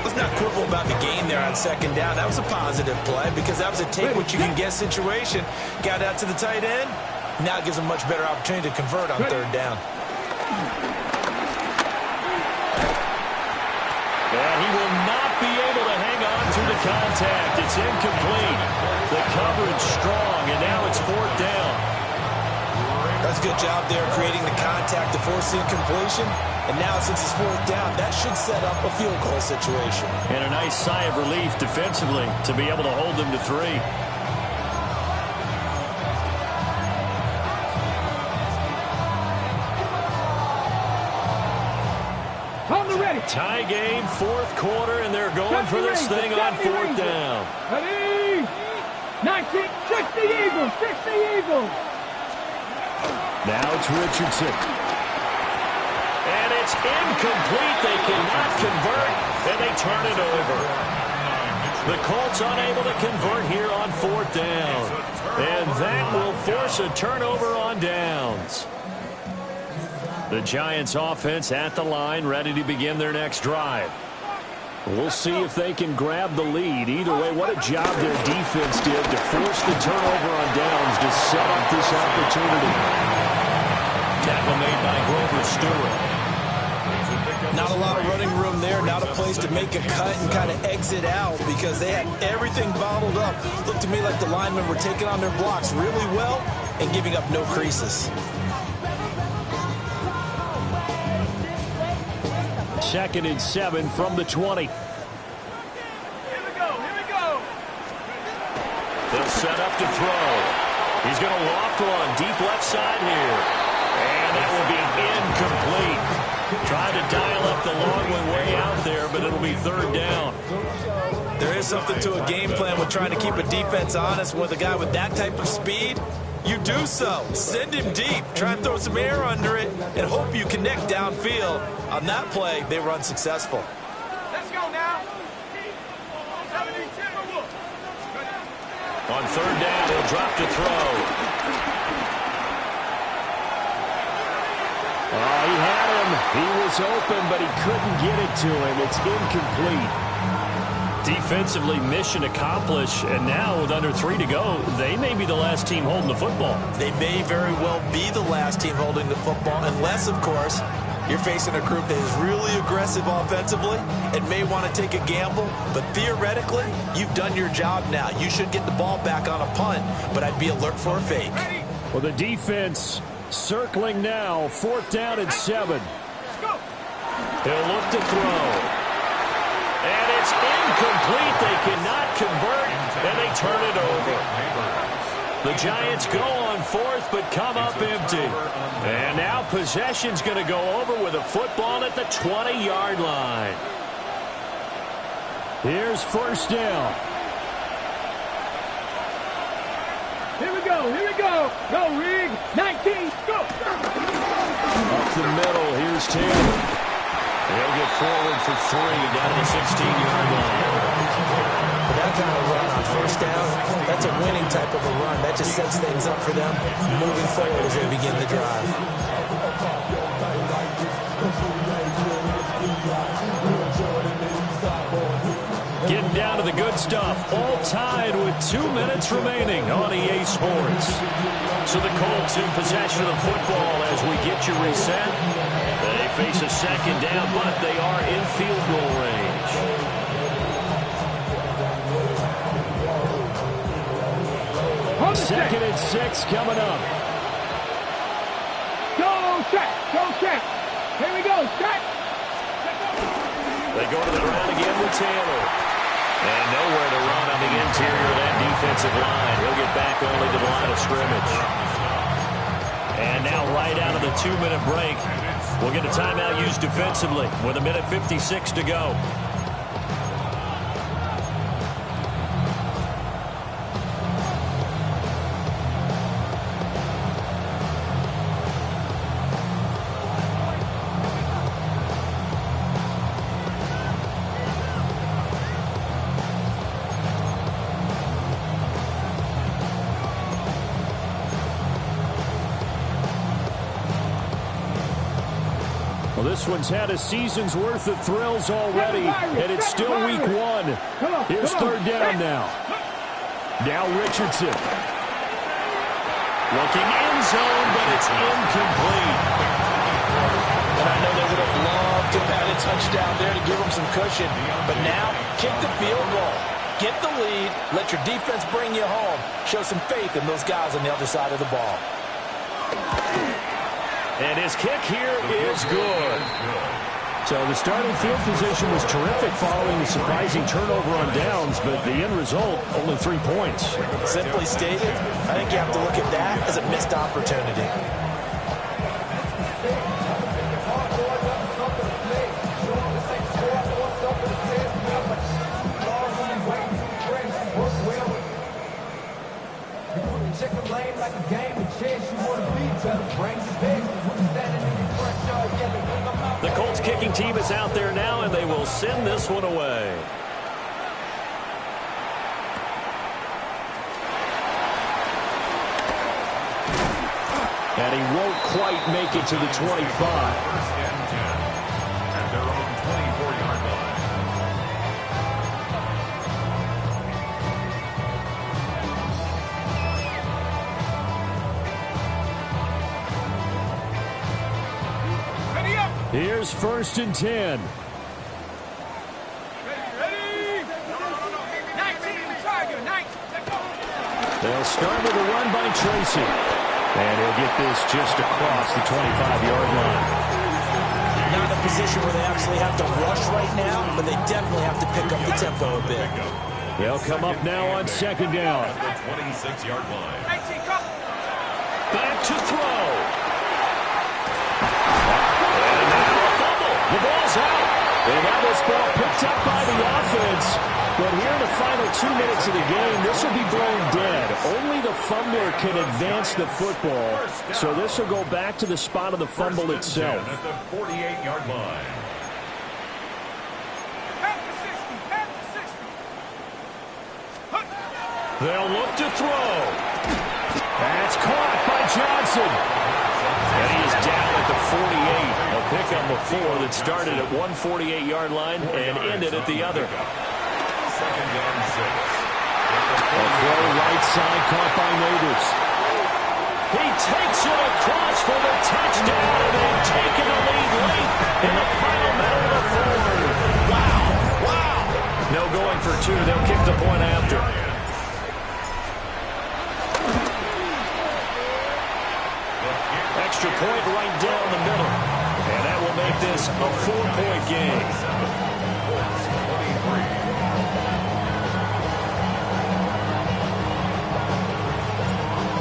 Let's not quibble about the gain there on 2nd down. That was a positive play because that was a take-what-you-can-get situation. Got out to the tight end. Now it gives him a much better opportunity to convert on 3rd down. And he will not be able to hang on to the contact. It's incomplete. The coverage strong, and now it's 4th down. That's a good job there creating the contact to force the incompletion. And now since it's 4th down, that should set up a field goal situation. And a nice sigh of relief defensively to be able to hold them to 3. Tie game, fourth quarter, and they're going for this thing on fourth down. Ready? 19, 60 Eagles, 60 Eagles. Now it's Richardson. And it's incomplete. They cannot convert, and they turn it over. The Colts unable to convert here on fourth down. And that will force a turnover on downs. The Giants offense at the line, ready to begin their next drive. We'll see if they can grab the lead. Either way, what a job their defense did to force the turnover on downs to set up this opportunity. Tackle made by Grover Stewart. Not a lot of running room there, not a place to make a cut and kind of exit out because they had everything bottled up. Looked to me like the linemen were taking on their blocks really well and giving up no creases. Second and 7 from the 20. Here we go, here we go. They'll set up to throw. He's going to loft one deep left side here. And that will be incomplete. Tried to dial up the long one way out there, but it'll be third down. There is something to a game plan with trying to keep a defense honest with a guy with that type of speed. You do so. Send him deep. Try and throw some air under it and hope you connect downfield. On that play, they were unsuccessful. Let's go now. On third down, he'll drop to throw. Oh, he had him. He was open, but he couldn't get it to him. It's incomplete. Defensively, mission accomplished, and now with under 3 to go, they may be the last team holding the football. They may very well be the last team holding the football, unless, of course, you're facing a group that is really aggressive offensively and may want to take a gamble. But theoretically, you've done your job now. You should get the ball back on a punt, but I'd be alert for a fake. Well, the defense circling now, fourth down and 7. He'll look to throw. And it's incomplete. They cannot convert, and they turn it over. The Giants go on fourth, but come up empty. And now possession's going to go over with a football at the 20-yard line. Here's first down. Here we go, here we go. Go, Rig. 19, go. Up the middle, here's Taylor. They'll get forward for 3 down to the 16-yard line. But that kind of run on first down, that's a winning type of a run. That just sets things up for them moving forward as they begin the drive. Getting down to the good stuff. All tied with 2 minutes remaining on EA Sports. So the Colts in possession of the football as we get you reset. They face a second down, but they are in field goal range. Second and 6 coming up. Go, check, go, check. Here we go, check. They go to the ground again with Taylor. And nowhere to run on the interior of that defensive line. He'll get back only to the line of scrimmage. And now right out of the 2-minute break, we'll get a timeout used defensively with 1:56 to go. This one's had a season's worth of thrills already, and it's still week 1. Here's third down now. Now Richardson. Looking end zone, but it's incomplete. And I know they would have loved to have had a touchdown there to give them some cushion. But now, kick the field goal. Get the lead. Let your defense bring you home. Show some faith in those guys on the other side of the ball. And his kick here is good. So the starting field position was terrific following the surprising turnover on downs, but the end result, only 3 points. Simply stated, I think you have to look at that as a missed opportunity. check a lane like a game of chess. You want to beat, better bring the best. When you're standing in your front yard, yeah, bring them out. The Colts kicking team is out there now, and they will send this one away. And he won't quite make it to the 25. First and 10 at their own 24-yard line. Ready up. Here's first and 10. Ready. 19, Tiger, 19. They'll start with a run by Tracy. And he'll get this just across the 25-yard line. Not in a position where they absolutely have to rush right now, but they definitely have to pick up the tempo a bit. They'll come up now on second down. At the 26-yard line. 19, come. Back to throw. And now a fumble. The ball's out. And now this ball picked up by the offense. But here in the final 2 minutes of the game, this will be blown dead. Only the fumbler can advance the football. So this will go back to the spot of the fumble itself. At the 48-yard line. Half to 60. They'll look to throw. That's caught by Johnson. And he is down at the 48. A pick on the 4 that started at one 48-yard line and ended at the other. Second down 6. A throw right side caught by Neighbors. He takes it across for the touchdown, and they've taken the lead late in the final minute of the fourth. Wow. No going for two. They'll kick the point after. Extra point right down the middle. And that will make this a 4-point game.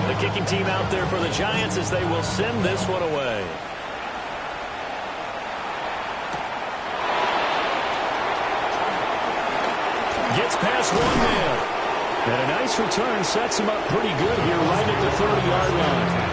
The kicking team out there for the Giants as they will send this one away. Gets past one man. And a nice return sets him up pretty good here right at the 30-yard line.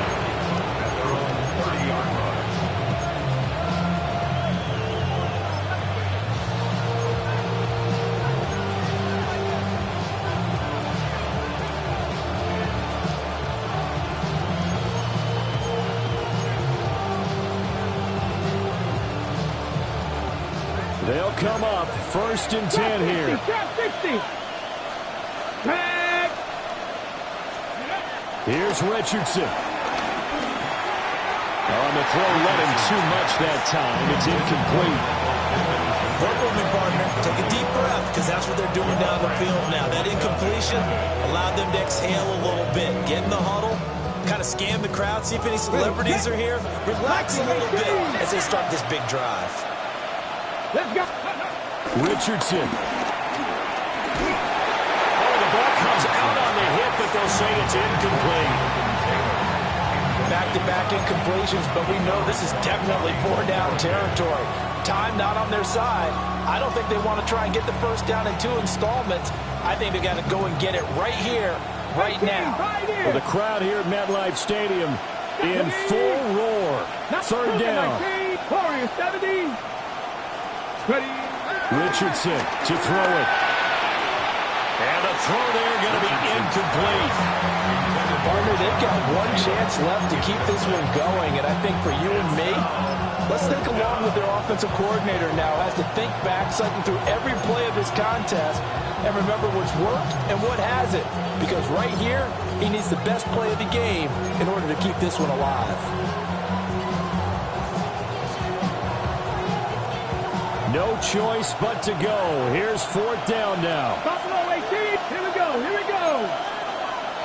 They'll come up first and 10 here. Trap 60. Tag. Here's Richardson. On the throw, let him too much that time. It's incomplete. Work with me, partner. Take a deep breath, because that's what they're doing down the field now. That incompletion allowed them to exhale a little bit. Get in the huddle, kind of scan the crowd, see if any celebrities are here. Relax a little bit as they start this big drive. Let's go. Richardson. Oh, the ball comes out on the hit, but they'll say it's incomplete. Back-to-back incompletions, but we know this is definitely 4-down territory. Time not on their side. I don't think they want to try and get the first down in 2 installments. I think they got to go and get it right here, right now. Well, the crowd here at MetLife Stadium in full roar. Third down. Warriors 70. Ready. Richardson to throw it. And the throw there going to be incomplete. Partner, they've got one chance left to keep this one going, and I think for you and me, let's think along with their offensive coordinator now as to think back, cycling through every play of this contest, and remember what's worked and what hasn't. Because right here, he needs the best play of the game in order to keep this one alive. No choice but to go. Here's fourth down now. Buffalo 18. Here we go. Here we go.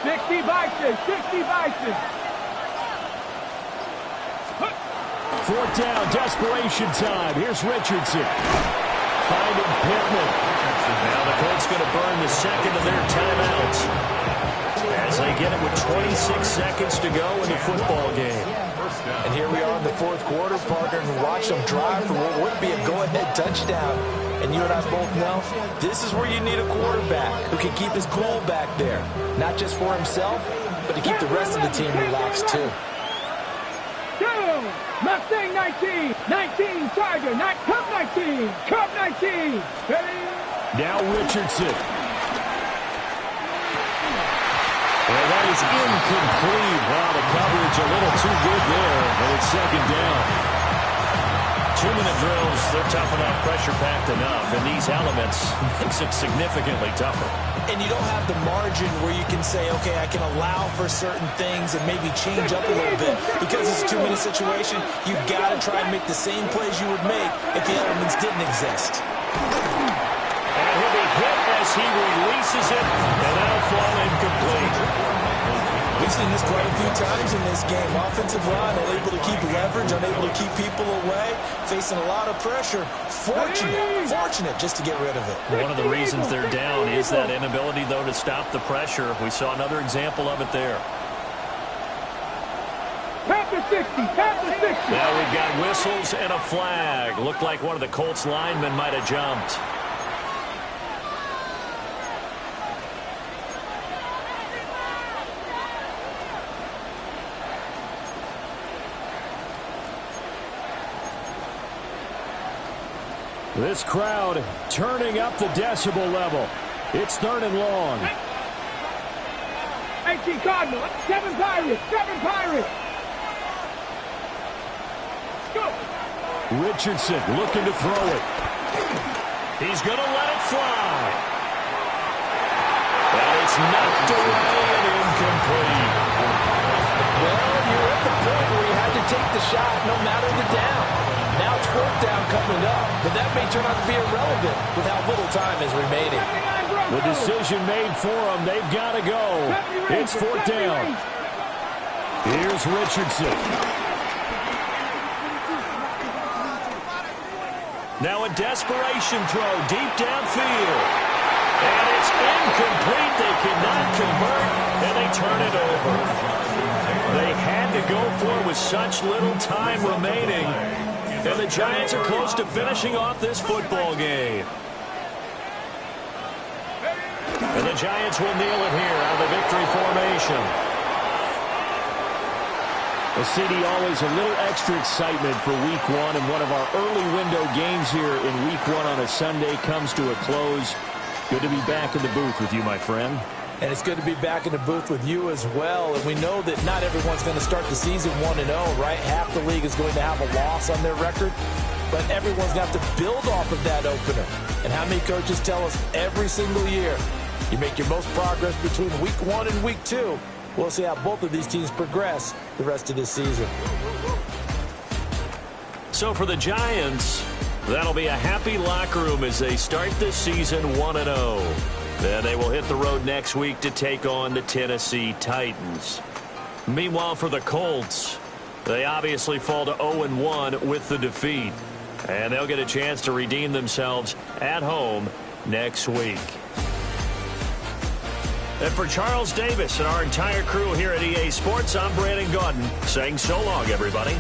60 Vikings. 60 Vikings. Fourth down, desperation time. Here's Richardson. Finding Pittman. Now the Colts going to burn the second of their timeouts as they get it with 26 seconds to go in the football game. And here we are in the fourth quarter, partner, and watch them drive for what would be a go-ahead touchdown. And you and I both know this is where you need a quarterback who can keep his cool back there, not just for himself, but to keep the rest of the team relaxed too. Mustang 19, 19, Tiger, Cub 19, Cub 19. Ready? Now Richardson. Well, that is incomplete. Wow, the coverage a little too good there, and it's second down. 2-minute drills, they're tough enough, pressure-packed enough, and these elements makes it significantly tougher. And you don't have the margin where you can say, okay, I can allow for certain things and maybe change up a little bit. Because it's a 2-minute situation, you've got to try and make the same plays you would make if the elements didn't exist. And he'll be hit as he releases it, and that'll fall incomplete. We've seen this quite a few times in this game. Offensive line unable to keep leverage, unable to keep people away, facing a lot of pressure. Fortunate just to get rid of it. One of the reasons they're down is that inability, though, to stop the pressure. We saw another example of it there. Past the 60, past the 60. Now we've got whistles and a flag. Looked like one of the Colts linemen might have jumped. This crowd turning up the decibel level. It's 3rd and long. 18 Cardinal, 7 Pirates, 7 Pirates. Go. Richardson looking to throw it. He's going to let it fly. And it's knocked away and incomplete. Well, you're at the point where you had to take the shot no matter the down. Now it's 4th down coming up, but that may turn out to be irrelevant with how little time is remaining. The decision made for them. They've got to go. It's 4th down. Here's Richardson. Now a desperation throw deep downfield. And it's incomplete. They cannot convert, and they turn it over. They had to go for it with such little time remaining. And the Giants are close to finishing off this football game. And the Giants will kneel it here out of the victory formation. Well, CD, always a little extra excitement for Week 1, and one of our early window games here in Week 1 on a Sunday comes to a close. Good to be back in the booth with you, my friend. And it's good to be back in the booth with you as well. And we know that not everyone's going to start the season 1-0, right? Half the league is going to have a loss on their record. But everyone's going to have to build off of that opener. And how many coaches tell us every single year, you make your most progress between Week 1 and Week 2. We'll see how both of these teams progress the rest of this season. So for the Giants, that'll be a happy locker room as they start this season 1-0. Then they will hit the road next week to take on the Tennessee Titans. Meanwhile, for the Colts, they obviously fall to 0-1 with the defeat. And they'll get a chance to redeem themselves at home next week. And for Charles Davis and our entire crew here at EA Sports, I'm Brandon Gaudin saying so long, everybody.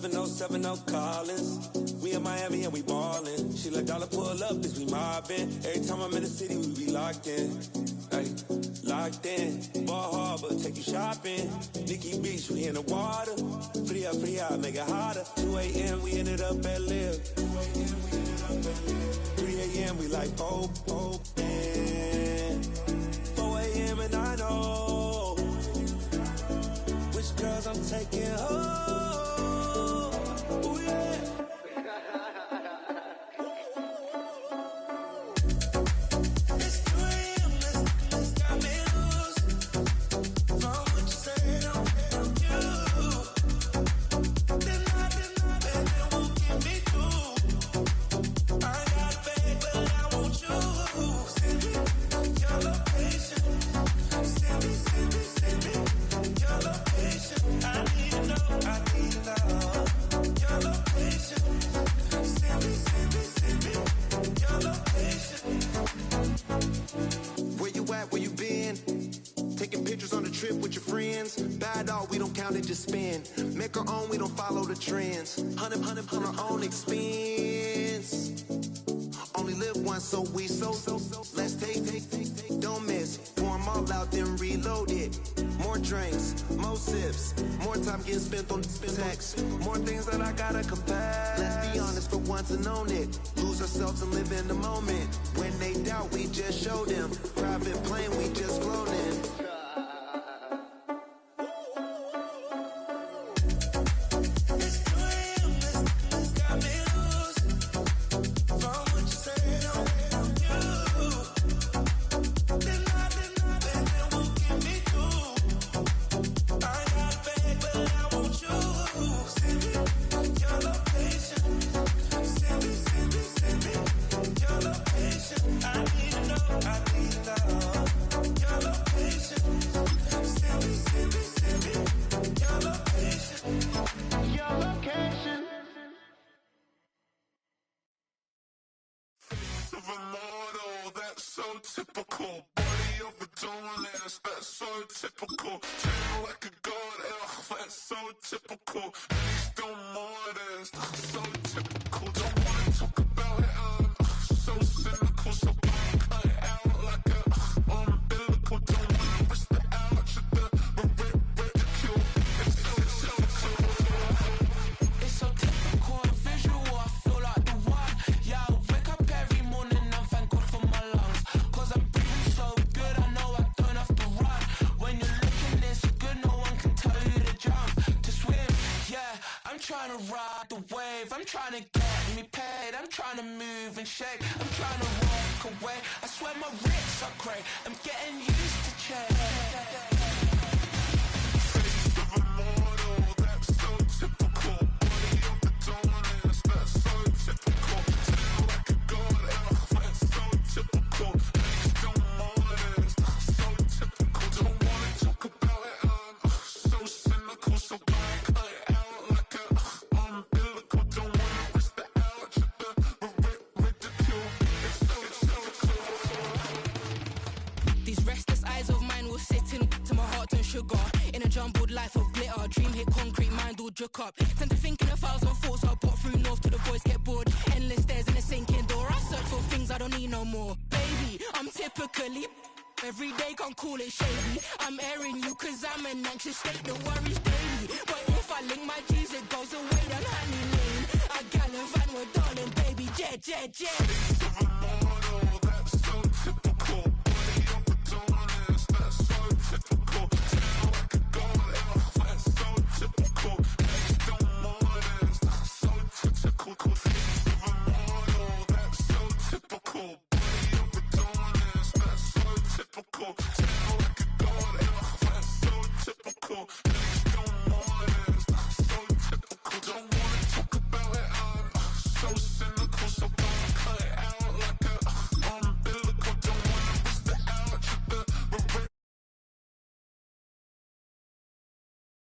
17070 Collins. We in Miami and we ballin'. She let dollar pull up, bitch, we mobbin'. Every time I'm in the city, we be locked in. Ay, locked in. Ball Harbor, take you shopping. Nikki Beach, we in the water. Fria, make it hotter. 2 a.m., we ended up at Live. 3 a.m., we like Pope. 4 a.m. and I know which girls I'm taking home. Ooh, yeah. It's 2 a.m., let's got me loose. From what you said, I'm you. Then it won't get me through. I got a bag, but I want you. Send me your location. Send me your location. I need to know your location. Send me your location. Where you at, where you been? Taking pictures on the trip with your friends. Bad dog, we don't count it, just spend. Make our own, we don't follow the trends. 100 on our own expense. Only live once, so let's take, don't miss. Pour them all out, then reload it. More drinks, more sips. More time getting spent on text. More things that I gotta confess. Let's be honest for once and own it. Lose ourselves and live in the moment. When they doubt, we just show them. Private plane, we just flown in. Up. Tend to think in 1,000 thoughts. I'll pop through north till the boys get bored. Endless stairs in a sinking door. I search for things I don't need no more. Baby, I'm typically every day, can't call it shady. I'm airing you cause I'm an anxious state. The worries daily. But if I link my G's, it goes away down honey lane. I gallivant with darling, baby, jet.